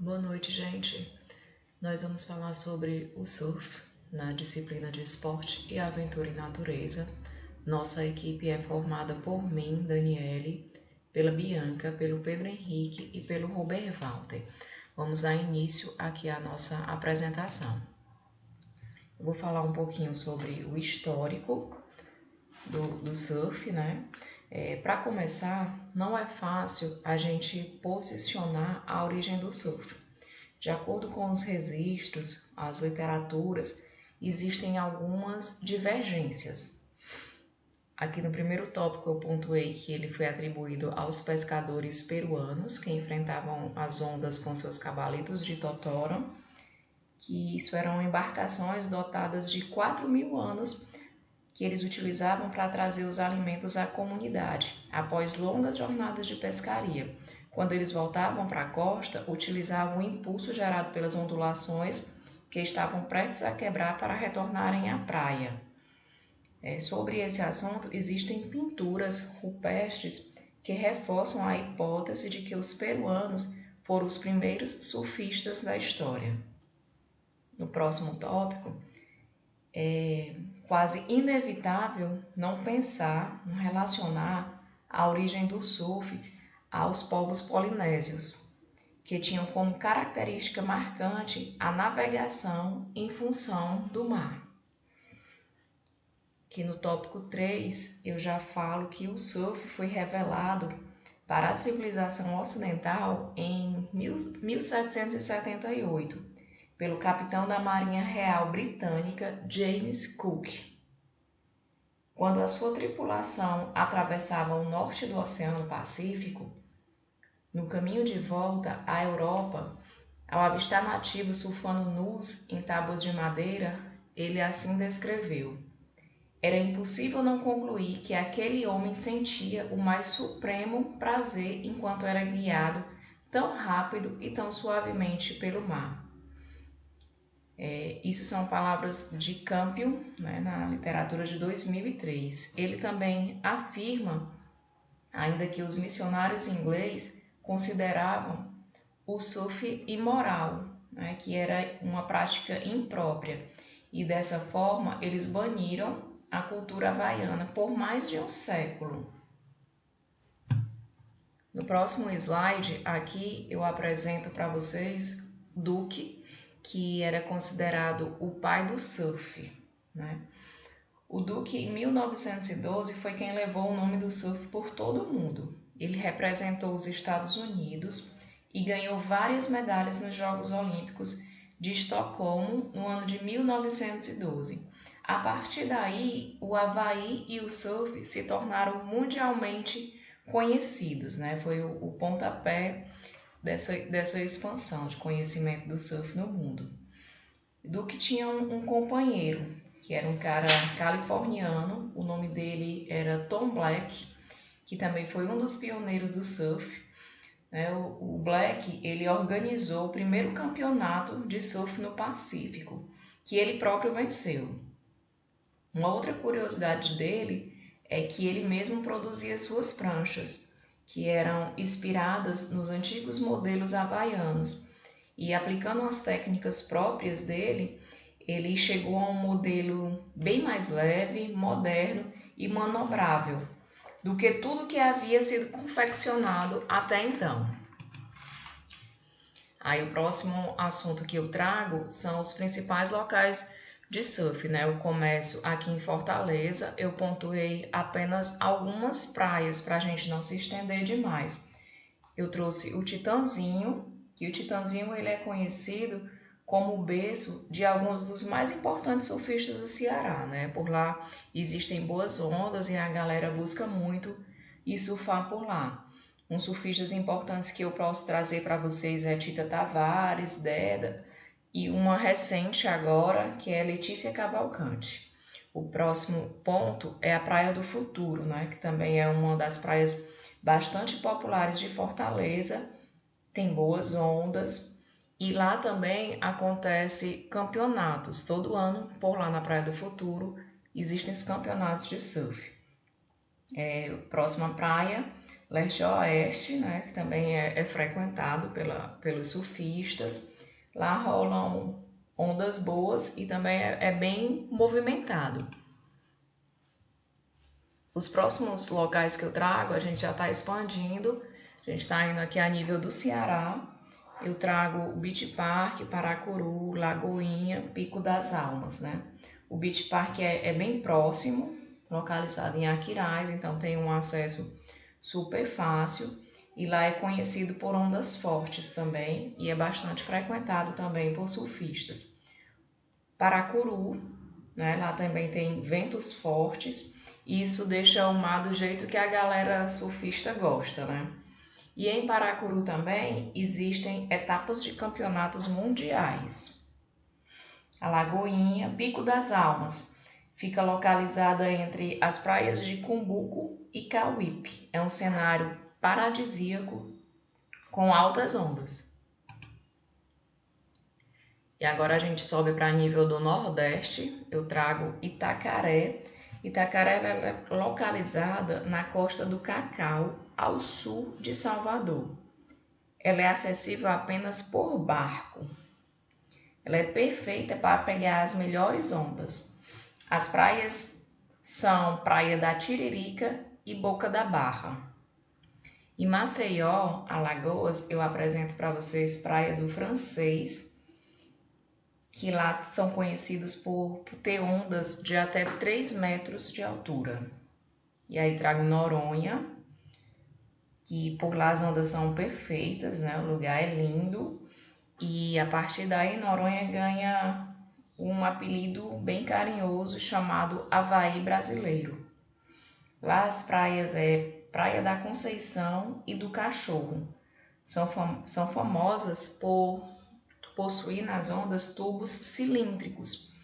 Boa noite, gente. Nós vamos falar sobre o surf na disciplina de esporte e aventura em natureza. Nossa equipe é formada por mim, Daniele, pela Bianca, pelo Pedro Henrique e pelo Robert Walter. Vamos dar início aqui à nossa apresentação. Eu vou falar um pouquinho sobre o histórico do surf, né? Para começar, não é fácil a gente posicionar a origem do surf. De acordo com os registros, as literaturas, existem algumas divergências. Aqui no primeiro tópico eu pontuei que ele foi atribuído aos pescadores peruanos que enfrentavam as ondas com seus cavalitos de totora, que isso eram embarcações dotadas de 4.000 anos que eles utilizavam para trazer os alimentos à comunidade, após longas jornadas de pescaria. Quando eles voltavam para a costa, utilizavam o impulso gerado pelas ondulações que estavam prestes a quebrar para retornarem à praia. Sobre esse assunto, existem pinturas rupestres que reforçam a hipótese de que os peruanos foram os primeiros surfistas da história. No próximo tópico, é quase inevitável não pensar, não relacionar a origem do surf aos povos polinésios, que tinham como característica marcante a navegação em função do mar. Que no tópico 3 eu já falo que o surf foi revelado para a civilização ocidental em 1778, pelo capitão da Marinha Real Britânica James Cook. Quando a sua tripulação atravessava o norte do Oceano Pacífico, no caminho de volta à Europa, ao avistar nativos surfando nus em tábuas de madeira, ele assim descreveu: era impossível não concluir que aquele homem sentia o mais supremo prazer enquanto era guiado tão rápido e tão suavemente pelo mar. Isso são palavras de Campion, né, na literatura de 2003. Ele também afirma, ainda que os missionários ingleses consideravam o surf imoral, né, que era uma prática imprópria, e dessa forma eles baniram a cultura havaiana por mais de um século. No próximo slide, aqui eu apresento para vocês Duke, que era considerado o pai do surf, né? O Duke, em 1912, foi quem levou o nome do surf por todo o mundo. Ele representou os Estados Unidos e ganhou várias medalhas nos Jogos Olímpicos de Estocolmo no ano de 1912. A partir daí, o Havaí e o surf se tornaram mundialmente conhecidos, né? Foi o pontapé dessa expansão de conhecimento do surf no mundo. Duke tinha um companheiro, que era um cara californiano, o nome dele era Tom Black, que também foi um dos pioneiros do surf. O Black, ele organizou o primeiro campeonato de surf no Pacífico, que ele próprio venceu. Uma outra curiosidade dele é que ele mesmo produzia suas pranchas, que eram inspiradas nos antigos modelos havaianos, e aplicando as técnicas próprias dele, ele chegou a um modelo bem mais leve, moderno e manobrável do que tudo que havia sido confeccionado até então. Aí o próximo assunto que eu trago são os principais locais de surf, né? O comércio aqui em Fortaleza, eu pontuei apenas algumas praias para a gente não se estender demais. Eu trouxe o Titanzinho, que o Titanzinho ele é conhecido como o berço de alguns dos mais importantes surfistas do Ceará, né? Por lá existem boas ondas e a galera busca muito ir surfar por lá. Uns surfistas importantes que eu posso trazer para vocês é Tita Tavares, Deda, e uma recente agora, que é Letícia Cavalcante. O próximo ponto é a Praia do Futuro, né, que também é uma das praias bastante populares de Fortaleza, tem boas ondas, e lá também acontece campeonatos. Todo ano, por lá na Praia do Futuro, existem os campeonatos de surf. Próxima praia, leste-oeste, né, que também é frequentado pelos surfistas. Lá rolam ondas boas e também é bem movimentado. Os próximos locais que eu trago, a gente já está expandindo. A gente está indo aqui a nível do Ceará. Eu trago o Beach Park, Paracuru, Lagoinha, Pico das Almas, né? O Beach Park é bem próximo, localizado em Aquiraz, então tem um acesso super fácil. E lá é conhecido por ondas fortes também e é bastante frequentado também por surfistas. Paracuru, né? Lá também tem ventos fortes e isso deixa o mar do jeito que a galera surfista gosta, né? E em Paracuru também existem etapas de campeonatos mundiais. A Lagoinha, Pico das Almas, fica localizada entre as praias de Cumbuco e Cauípe. É um cenário paradisíaco com altas ondas. E agora a gente sobe para nível do Nordeste. Eu trago Itacaré. Itacaré é localizada na Costa do Cacau, ao sul de Salvador. Ela é acessível apenas por barco. Ela é perfeita para pegar as melhores ondas. As praias são Praia da Tiririca e Boca da Barra. Em Maceió, Alagoas, eu apresento para vocês Praia do Francês, que lá são conhecidos por ter ondas de até 3 metros de altura. E aí trago Noronha, que por lá as ondas são perfeitas, né? O lugar é lindo. E a partir daí Noronha ganha um apelido bem carinhoso chamado Havaí Brasileiro. Lá as praias é Praia da Conceição e do Cachorro. São famosas por possuir nas ondas tubos cilíndricos,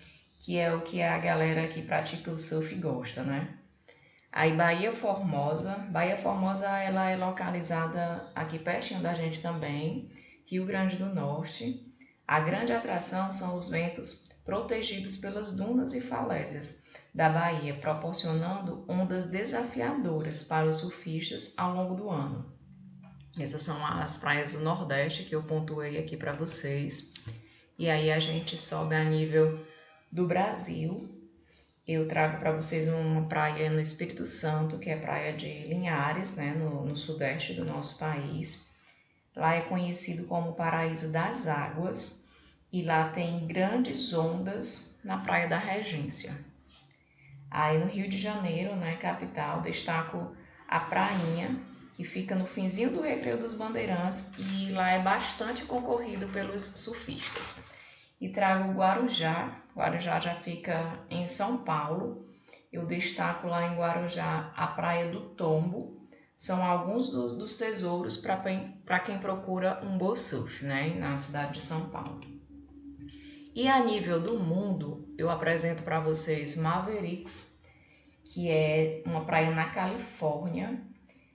que é o que a galera que pratica o surf gosta, né? Aí Baía Formosa ela é localizada aqui pertinho da gente também, Rio Grande do Norte. A grande atração são os ventos protegidos pelas dunas e falésias da Bahia, proporcionando ondas desafiadoras para os surfistas ao longo do ano. Essas são as praias do Nordeste que eu pontuei aqui para vocês. E aí a gente sobe a nível do Brasil. Eu trago para vocês uma praia no Espírito Santo, que é a praia de Linhares, né, no sudeste do nosso país. Lá é conhecido como o Paraíso das Águas e lá tem grandes ondas na Praia da Regência. Aí no Rio de Janeiro, né, capital, destaco a Prainha, que fica no finzinho do Recreio dos Bandeirantes e lá é bastante concorrido pelos surfistas. E trago Guarujá. Guarujá já fica em São Paulo. Eu destaco lá em Guarujá a Praia do Tombo. São alguns dos tesouros para quem procura um bom surf, né, na cidade de São Paulo. E a nível do mundo, eu apresento para vocês Mavericks, que é uma praia na Califórnia.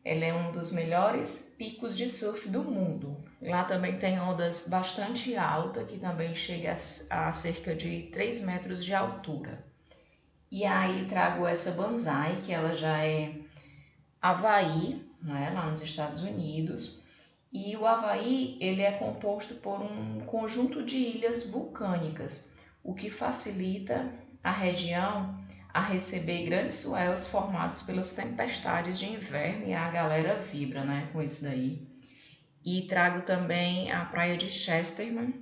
Ela é um dos melhores picos de surf do mundo. Lá também tem ondas bastante altas, que também chega a cerca de 3 metros de altura. E aí trago essa Banzai, que ela já é Havaí, né, lá nos Estados Unidos. E o Havaí ele é composto por um conjunto de ilhas vulcânicas, o que facilita a região a receber grandes swells formados pelas tempestades de inverno e a galera vibra, né, com isso daí. E trago também a praia de Chesterman,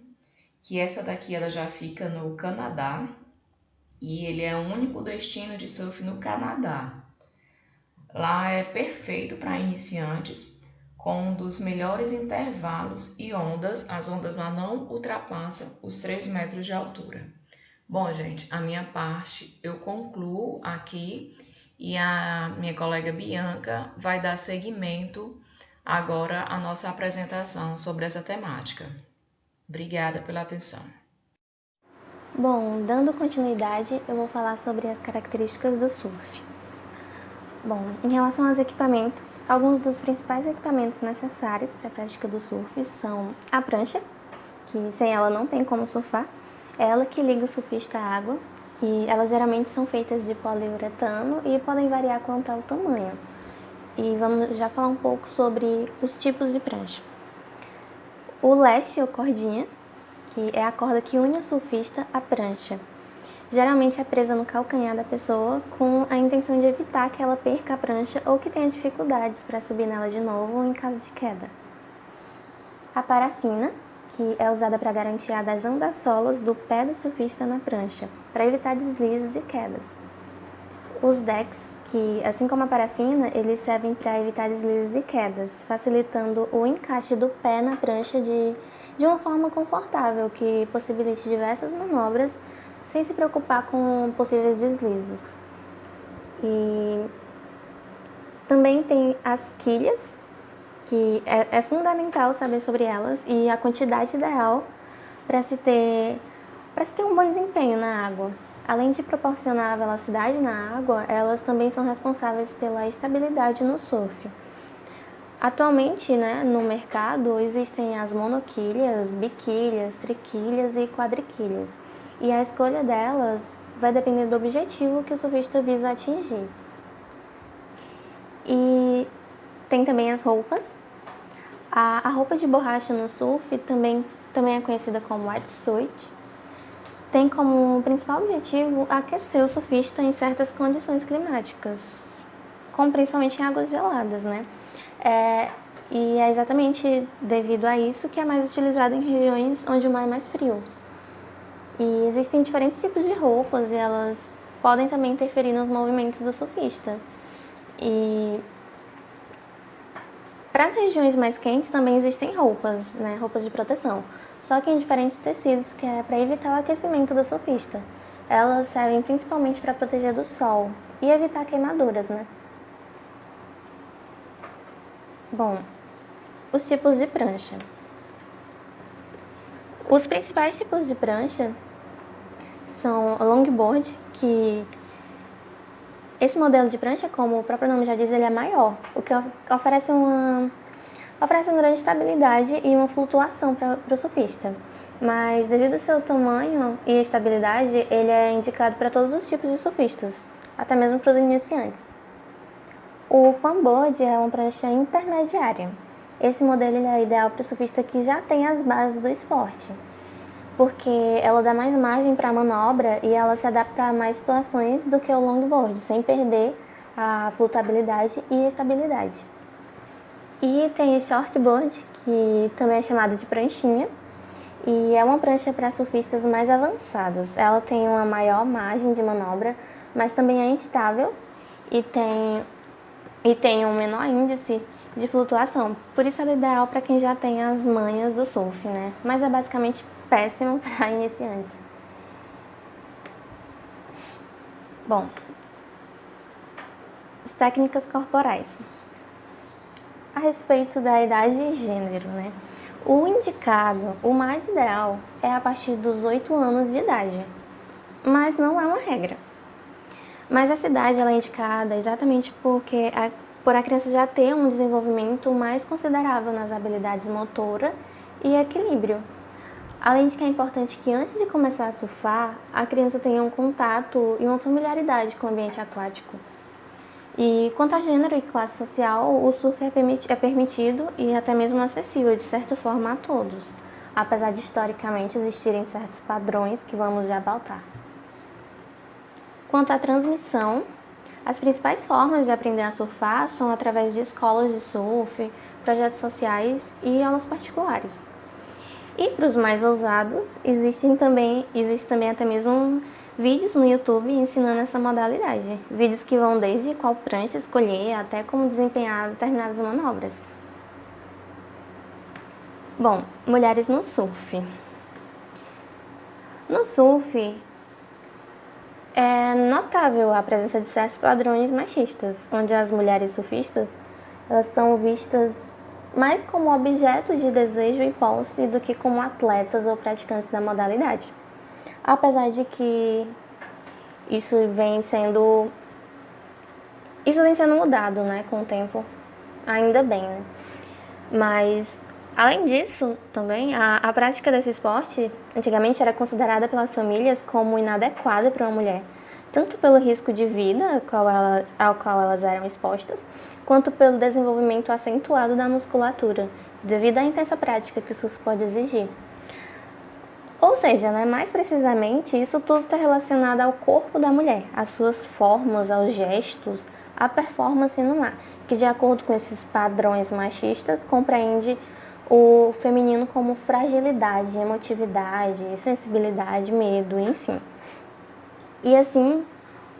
que essa daqui ela já fica no Canadá e ele é o único destino de surf no Canadá. Lá é perfeito para iniciantes, com um dos melhores intervalos e ondas. As ondas lá não ultrapassam os 3 metros de altura. Bom, gente, a minha parte eu concluo aqui e a minha colega Bianca vai dar seguimento agora à nossa apresentação sobre essa temática. Obrigada pela atenção. Bom, dando continuidade, eu vou falar sobre as características do surf. Bom, em relação aos equipamentos, alguns dos principais equipamentos necessários para a prática do surf são a prancha, que sem ela não tem como surfar, é ela que liga o surfista à água, e elas geralmente são feitas de poliuretano e podem variar quanto ao tamanho. e vamos já falar um pouco sobre os tipos de prancha. O leste ou cordinha, que é a corda que une o surfista à prancha. Geralmente é presa no calcanhar da pessoa com a intenção de evitar que ela perca a prancha ou que tenha dificuldades para subir nela de novo em caso de queda. A parafina, que é usada para garantir a adesão das solas do pé do surfista na prancha, para evitar deslizes e quedas. Os decks, que, assim como a parafina, eles servem para evitar deslizes e quedas, facilitando o encaixe do pé na prancha de uma forma confortável, que possibilite diversas manobras sem se preocupar com possíveis deslizes. E também tem as quilhas, que é fundamental saber sobre elas e a quantidade ideal para se ter um bom desempenho na água. Além de proporcionar velocidade na água, elas também são responsáveis pela estabilidade no surf. Atualmente, no mercado, existem as monoquilhas, biquilhas, triquilhas e quadriquilhas. E a escolha delas vai depender do objetivo que o surfista visa atingir. E tem também as roupas. A roupa de borracha no surf também é conhecida como wetsuit. Tem como principal objetivo aquecer o surfista em certas condições climáticas, como principalmente em águas geladas, E é exatamente devido a isso que é mais utilizado em regiões onde o mar é mais frio. E existem diferentes tipos de roupas e elas podem também interferir nos movimentos do surfista. E para as regiões mais quentes também existem roupas, roupas de proteção, só que em diferentes tecidos, que é para evitar o aquecimento do surfista. Elas servem principalmente para proteger do sol e evitar queimaduras, Bom, os tipos de prancha. Os principais tipos de prancha são o longboard, que esse modelo de prancha, como o próprio nome já diz, ele é maior, o que oferece uma grande estabilidade e uma flutuação para o surfista. Mas devido ao seu tamanho e estabilidade, ele é indicado para todos os tipos de surfistas, até mesmo para os iniciantes. O fanboard é uma prancha intermediária. Esse modelo é ideal para o surfista que já tem as bases do esporte, porque ela dá mais margem para a manobra e ela se adapta a mais situações do que o longboard, sem perder a flutuabilidade e a estabilidade. E tem o shortboard, que também é chamado de pranchinha, e é uma prancha para surfistas mais avançados. Ela tem uma maior margem de manobra, mas também é instável e tem um menor índice de flutuação. Por isso ela é ideal para quem já tem as manhas do surf, Mas é basicamente péssimo para iniciantes. Bom, as técnicas corporais. A respeito da idade e gênero, O indicado, o mais ideal, é a partir dos 8 anos de idade, mas não é uma regra. Mas essa idade ela é indicada exatamente por a criança já ter um desenvolvimento mais considerável nas habilidades motora e equilíbrio. Além de que é importante que antes de começar a surfar, a criança tenha um contato e uma familiaridade com o ambiente aquático. E quanto a gênero e classe social, o surf é permitido e até mesmo acessível, de certa forma, a todos, apesar de historicamente existirem certos padrões que vamos já pautar. Quanto à transmissão, as principais formas de aprender a surfar são através de escolas de surf, projetos sociais e aulas particulares. E para os mais ousados, existem também até mesmo vídeos no YouTube ensinando essa modalidade. Vídeos que vão desde qual prancha escolher até como desempenhar determinadas manobras. Bom, mulheres no surf. No surf, é notável a presença de certos padrões machistas, onde as mulheres surfistas elas são vistas mais como objetos de desejo e posse do que como atletas ou praticantes da modalidade. Apesar de que isso vem sendo mudado, com o tempo, ainda bem, Mas, além disso, também, a prática desse esporte, antigamente era considerada pelas famílias como inadequada para uma mulher, tanto pelo risco de vida ao qual elas eram expostas, quanto pelo desenvolvimento acentuado da musculatura, devido à intensa prática que o surf pode exigir. Ou seja, mais precisamente, isso tudo está relacionado ao corpo da mulher, às suas formas, aos gestos, à performance no mar, que de acordo com esses padrões machistas, compreende o feminino como fragilidade, emotividade, sensibilidade, medo, enfim. E assim,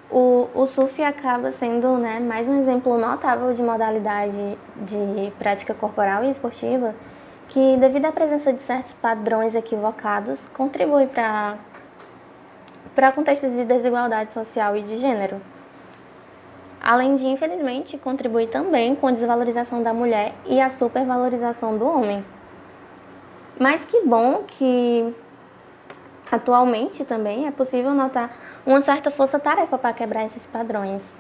o surf acaba sendo mais um exemplo notável de modalidade de prática corporal e esportiva que, devido à presença de certos padrões equivocados, contribui para contextos de desigualdade social e de gênero. Além de, infelizmente, contribuir também com a desvalorização da mulher e a supervalorização do homem. Mas que bom que atualmente também é possível notar uma certa força-tarefa para quebrar esses padrões,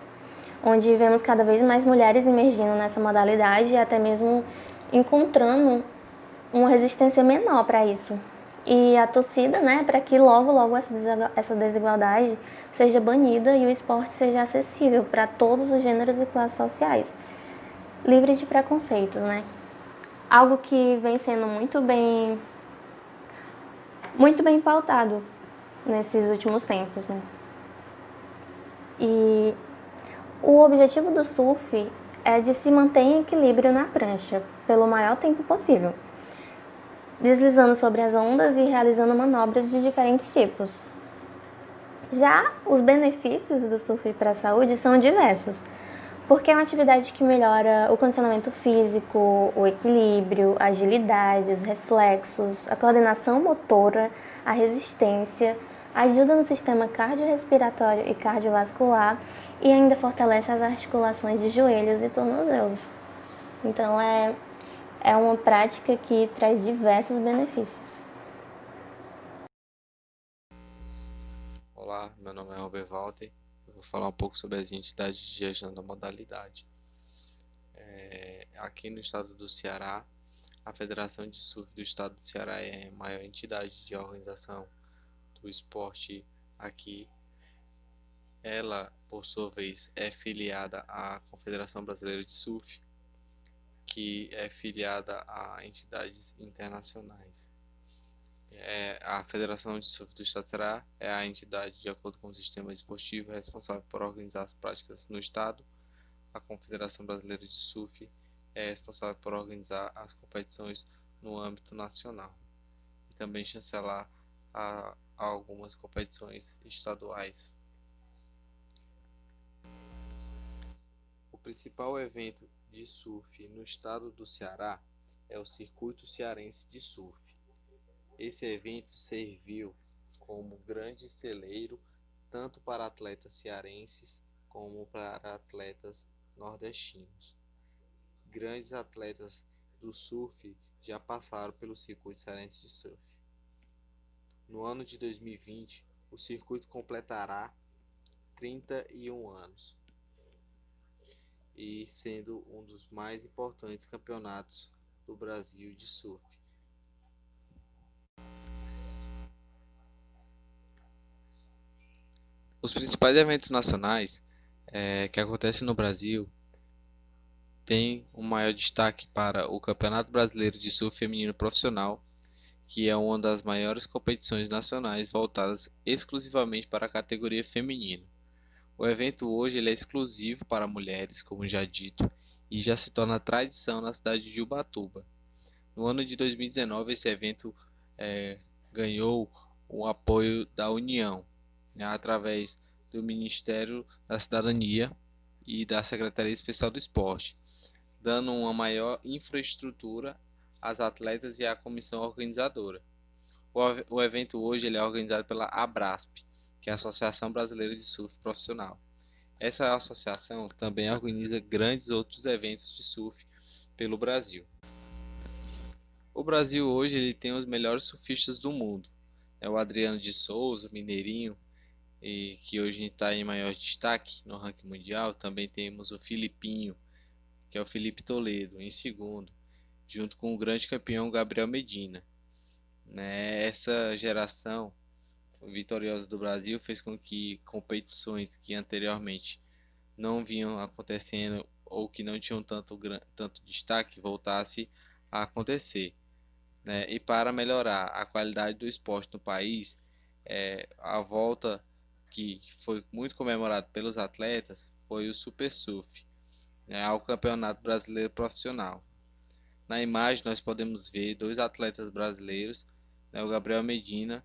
onde vemos cada vez mais mulheres emergindo nessa modalidade e até mesmo encontrando uma resistência menor para isso. E a torcida, para que logo essa desigualdade seja banida e o esporte seja acessível para todos os gêneros e classes sociais, livre de preconceitos, Algo que vem sendo muito bem pautado nesses últimos tempos, E o objetivo do surf é de se manter em equilíbrio na prancha pelo maior tempo possível, deslizando sobre as ondas e realizando manobras de diferentes tipos. Já os benefícios do surf para a saúde são diversos, porque é uma atividade que melhora o condicionamento físico, o equilíbrio, a agilidade, os reflexos, a coordenação motora, a resistência, ajuda no sistema cardiorrespiratório e cardiovascular e ainda fortalece as articulações de joelhos e tornozelos. Então é uma prática que traz diversos benefícios. Olá, meu nome é Robert Walter. Eu vou falar um pouco sobre as entidades de gestão da modalidade. Aqui no estado do Ceará, a Federação de Surf do estado do Ceará é a maior entidade de organização do esporte aqui. Ela, por sua vez, é filiada à Confederação Brasileira de Surf, que é filiada a entidades internacionais. A Federação de Surf do Estado do Ceará é a entidade, de acordo com o sistema esportivo, responsável por organizar as práticas no estado. A Confederação Brasileira de Surf é responsável por organizar as competições no âmbito nacional e também chancelar a algumas competições estaduais. O principal evento de surf no estado do Ceará é o Circuito Cearense de Surf. Esse evento serviu como grande celeiro tanto para atletas cearenses como para atletas nordestinos. Grandes atletas do surf já passaram pelo Circuito Cearense de Surf. No ano de 2020, o circuito completará 31 anos e sendo um dos mais importantes campeonatos do Brasil de surf. Os principais eventos nacionais que acontecem no Brasil têm um maior destaque para o Campeonato Brasileiro de Surf Feminino Profissional, que é uma das maiores competições nacionais voltadas exclusivamente para a categoria feminina. O evento hoje ele é exclusivo para mulheres, como já dito, e já se torna tradição na cidade de Ubatuba. No ano de 2019, esse evento ganhou o apoio da União, através do Ministério da Cidadania e da Secretaria Especial do Esporte, dando uma maior infraestrutura às atletas e à comissão organizadora. O evento hoje ele é organizado pela Abrasp, que é a Associação Brasileira de Surf Profissional. Essa associação também organiza grandes outros eventos de surf pelo Brasil. O Brasil hoje ele tem os melhores surfistas do mundo. É o Adriano de Souza, Mineirinho, e que hoje está em maior destaque no ranking mundial. Também temos o Filipinho, que é o Felipe Toledo, em segundo, junto com o grande campeão Gabriel Medina. Essa geração vitoriosa do Brasil fez com que competições que anteriormente não vinham acontecendo ou que não tinham tanto destaque voltasse a acontecer, né? E para melhorar a qualidade do esporte no país, a volta que foi muito comemorada pelos atletas foi o Super Surf, né, ao Campeonato Brasileiro Profissional. Na imagem nós podemos ver dois atletas brasileiros, né, o Gabriel Medina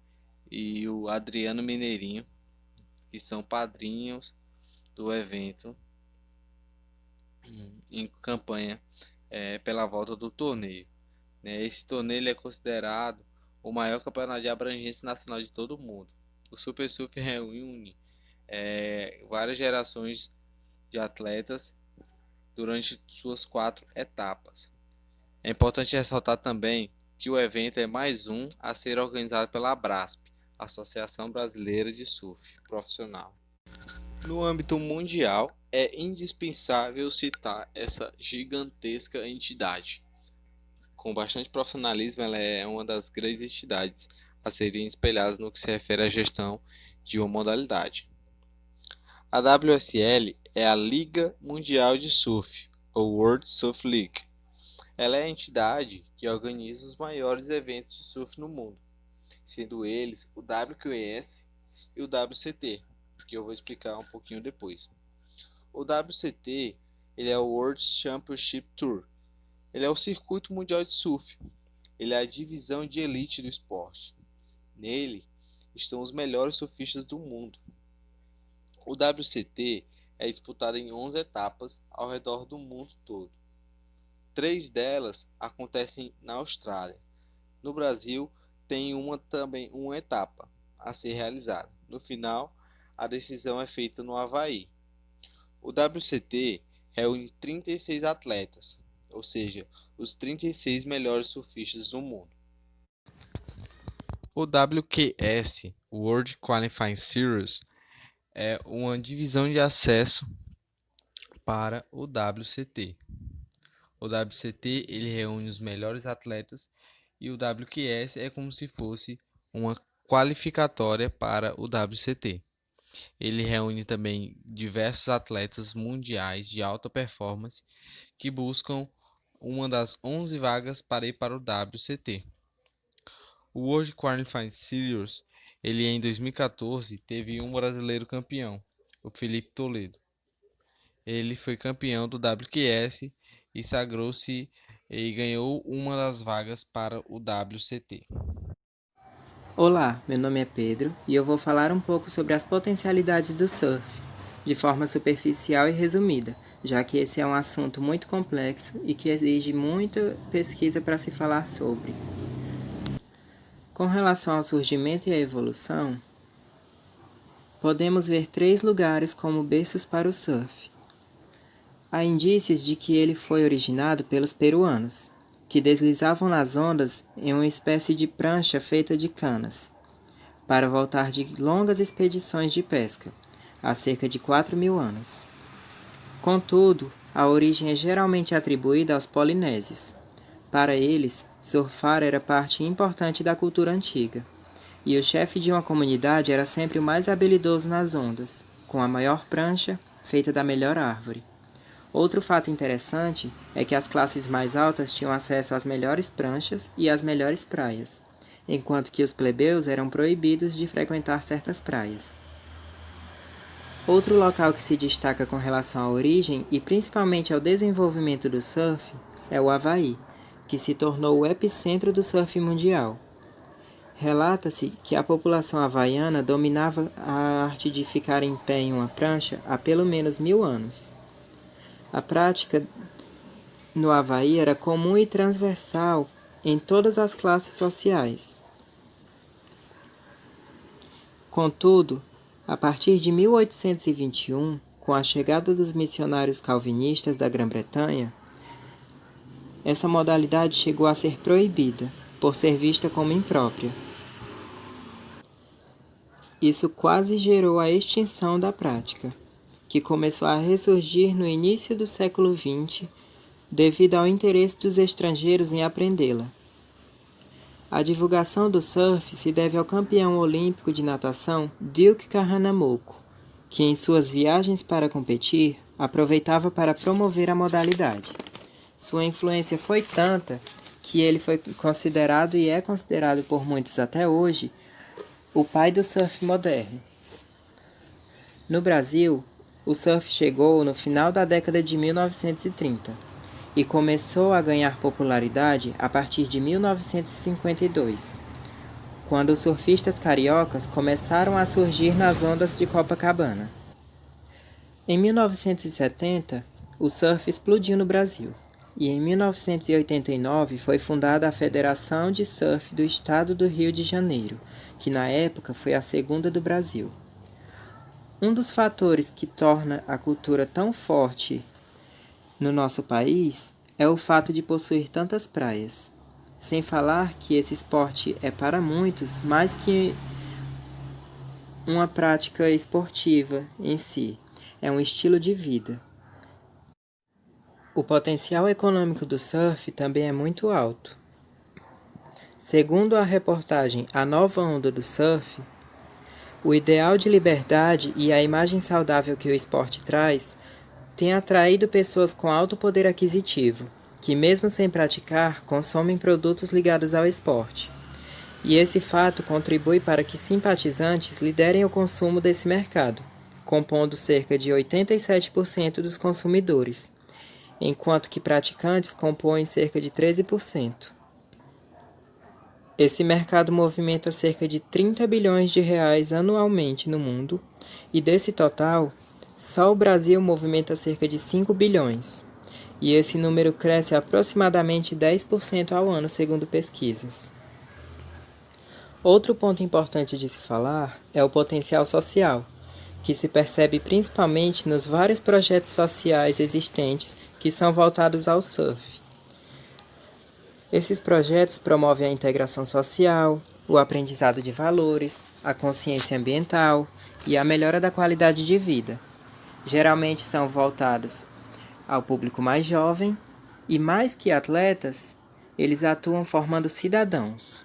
e o Adriano Mineirinho, que são padrinhos do evento em campanha pela volta do torneio, né? Esse torneio ele é considerado o maior campeonato de abrangência nacional de todo o mundo. O Super Surf reúne várias gerações de atletas durante suas 4 etapas. É importante ressaltar também que o evento é mais um a ser organizado pela Abrasp, Associação Brasileira de Surf Profissional. No âmbito mundial, é indispensável citar essa gigantesca entidade. Com bastante profissionalismo, ela é uma das grandes entidades a serem espelhadas no que se refere à gestão de uma modalidade. A WSL é a Liga Mundial de Surf, ou World Surf League. Ela é a entidade que organiza os maiores eventos de surf no mundo, sendo eles o WQS e o WCT, que eu vou explicar um pouquinho depois. O WCT ele é o World Championship Tour. Ele é o circuito mundial de surf. Ele é a divisão de elite do esporte. Nele estão os melhores surfistas do mundo. O WCT é disputado em 11 etapas ao redor do mundo todo. 3 delas acontecem na Austrália. No Brasil, tem também uma etapa a ser realizada. No final, a decisão é feita no Havaí. O WCT reúne 36 atletas, ou seja, os 36 melhores surfistas do mundo. O WQS, World Qualifying Series, é uma divisão de acesso para o WCT. O WCT ele reúne os melhores atletas e o WQS é como se fosse uma qualificatória para o WCT. Ele reúne também diversos atletas mundiais de alta performance que buscam uma das 11 vagas para ir para o WCT. O World Qualifying Series, ele em 2014 teve um brasileiro campeão, o Felipe Toledo. Ele foi campeão do WQS e sagrou-se e ganhou uma das vagas para o WCT. Olá, meu nome é Pedro e eu vou falar um pouco sobre as potencialidades do surf, de forma superficial e resumida, já que esse é um assunto muito complexo e que exige muita pesquisa para se falar sobre. Com relação ao surgimento e à evolução, podemos ver 3 lugares como berços para o surf. Há indícios de que ele foi originado pelos peruanos, que deslizavam nas ondas em uma espécie de prancha feita de canas, para voltar de longas expedições de pesca, há cerca de 4.000 anos. Contudo, a origem é geralmente atribuída aos polinésios. Para eles, surfar era parte importante da cultura antiga, e o chefe de uma comunidade era sempre o mais habilidoso nas ondas, com a maior prancha feita da melhor árvore. Outro fato interessante é que as classes mais altas tinham acesso às melhores pranchas e às melhores praias, enquanto que os plebeus eram proibidos de frequentar certas praias. Outro local que se destaca com relação à origem e principalmente ao desenvolvimento do surf é o Havaí, que se tornou o epicentro do surf mundial. Relata-se que a população havaiana dominava a arte de ficar em pé em uma prancha há pelo menos 1.000 anos. A prática no Havaí era comum e transversal em todas as classes sociais. Contudo, a partir de 1821, com a chegada dos missionários calvinistas da Grã-Bretanha, essa modalidade chegou a ser proibida, por ser vista como imprópria. Isso quase gerou a extinção da prática, que começou a ressurgir no início do século XX, devido ao interesse dos estrangeiros em aprendê-la. A divulgação do surf se deve ao campeão olímpico de natação Duke Kahanamoku, que em suas viagens para competir, aproveitava para promover a modalidade. Sua influência foi tanta que ele foi considerado e é considerado por muitos até hoje o pai do surf moderno. No Brasil, o surf chegou no final da década de 1930 e começou a ganhar popularidade a partir de 1952, quando os surfistas cariocas começaram a surgir nas ondas de Copacabana. Em 1970, o surf explodiu no Brasil, e em 1989 foi fundada a Federação de Surf do Estado do Rio de Janeiro, que na época foi a segunda do Brasil. Um dos fatores que torna a cultura tão forte no nosso país é o fato de possuir tantas praias. Sem falar que esse esporte é para muitos mais que uma prática esportiva em si, é um estilo de vida. O potencial econômico do surf também é muito alto. Segundo a reportagem A Nova Onda do Surf, o ideal de liberdade e a imagem saudável que o esporte traz tem atraído pessoas com alto poder aquisitivo, que mesmo sem praticar, consomem produtos ligados ao esporte. E esse fato contribui para que simpatizantes liderem o consumo desse mercado, compondo cerca de 87% dos consumidores, enquanto que praticantes compõem cerca de 13%. Esse mercado movimenta cerca de 30 bilhões de reais anualmente no mundo, e desse total, só o Brasil movimenta cerca de 5 bilhões, e esse número cresce aproximadamente 10% ao ano, segundo pesquisas. Outro ponto importante de se falar é o potencial social, que se percebe principalmente nos vários projetos sociais existentes que são voltados ao surf. Esses projetos promovem a integração social, o aprendizado de valores, a consciência ambiental e a melhora da qualidade de vida. Geralmente são voltados ao público mais jovem e, mais que atletas, eles atuam formando cidadãos.